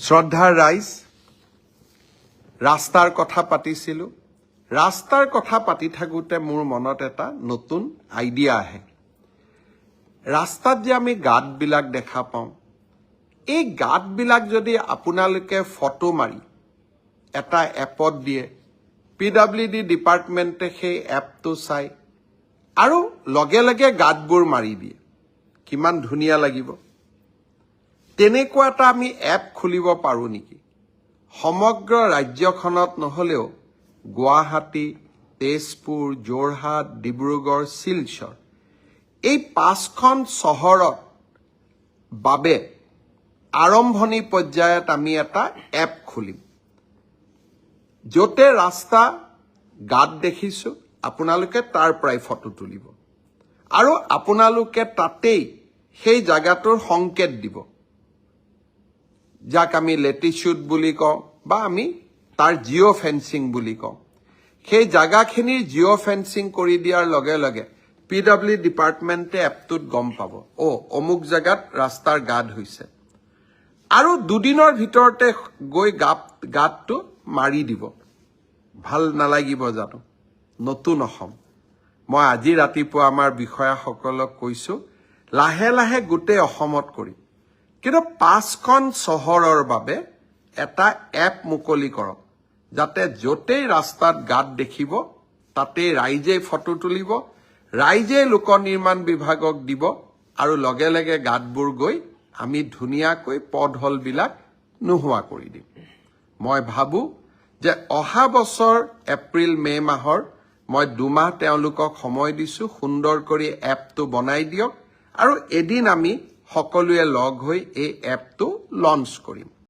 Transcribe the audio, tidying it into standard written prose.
শ্ৰদ্ধাৰ ৰাইজ, ৰাস্তাৰ কথা পাতিছিলোঁ। ৰাস্তাৰ কথা পাতি থাকোঁতে মোৰ মনত এটা নতুন আইডিয়া আহে। ৰাস্তাত যে আমি গাঁতবিলাক দেখা পাওঁ, এই গাঁতবিলাক যদি আপোনালোকে ফটো মাৰি এটা এপত দিয়ে, PWD ডিপাৰ্টমেণ্টে সেই এপটো চাই আৰু লগে লগে গাঁতবোৰ মাৰি দিয়ে, কিমান ধুনীয়া লাগিব। তেনেকুৱা এটা আমি এপ খুলিব পাৰোঁ নেকি? সমগ্ৰ ৰাজ্যখনত নহ'লেও গুৱাহাটী, তেজপুৰ, যোৰহাট, ডিব্ৰুগড়, শিলচৰ এই 5খন চহৰত বাবে আৰম্ভণি পৰ্যায়ত আমি এটা এপ খুলিম। য'তে ৰাস্তা গাঁত দেখিছোঁ আপোনালোকে তাৰ পৰাই ফটো তুলিব আৰু আপোনালোকে তাতেই সেই জাগাটোৰ সংকেত দিব, যাক আমি লেটিচিউড বুলি কওঁ বা আমি তাৰ জিঅ' ফেন্সিং বুলি কওঁ। সেই জাগাখিনিৰ জিঅ' ফেন্সিং কৰি দিয়াৰ লগে লগে PWD ডিপাৰ্টমেণ্টে এপটোত গম পাব, অমুক জাগাত ৰাস্তাৰ গাঁত হৈছে, আৰু 2 দিনৰ ভিতৰতে গৈ গাঁতটো মাৰি দিব। ভাল নালাগিব জানো? নতুন অসম। মই আজি ৰাতিপুৱা আমাৰ বিষয়াসকলক কৈছোঁ, লাহে লাহে গোটেই অসমত কৰিম, কিন্তু 5খন চহৰৰ বাবে এটা এপ মুকলি কৰক, যাতে য'তেই ৰাস্তাত গাঁত দেখিব তাতেই ৰাইজে ফটো তুলিব, ৰাইজে লোক নিৰ্মাণ বিভাগক দিব আৰু লগে লগে গাঁতবোৰ গৈ আমি ধুনীয়াকৈ পথহলবিলাক নোহোৱা কৰি দিম। মই ভাবোঁ যে অহা বছৰ এপ্ৰিল-মে মাহৰ মই 2 মাহ তেওঁলোকক সময় দিছোঁ, সুন্দৰ কৰি এপটো বনাই দিয়ক আৰু এদিন আমি সকলোৱে লগ হৈ এই এপটো লঞ্চ কৰিম।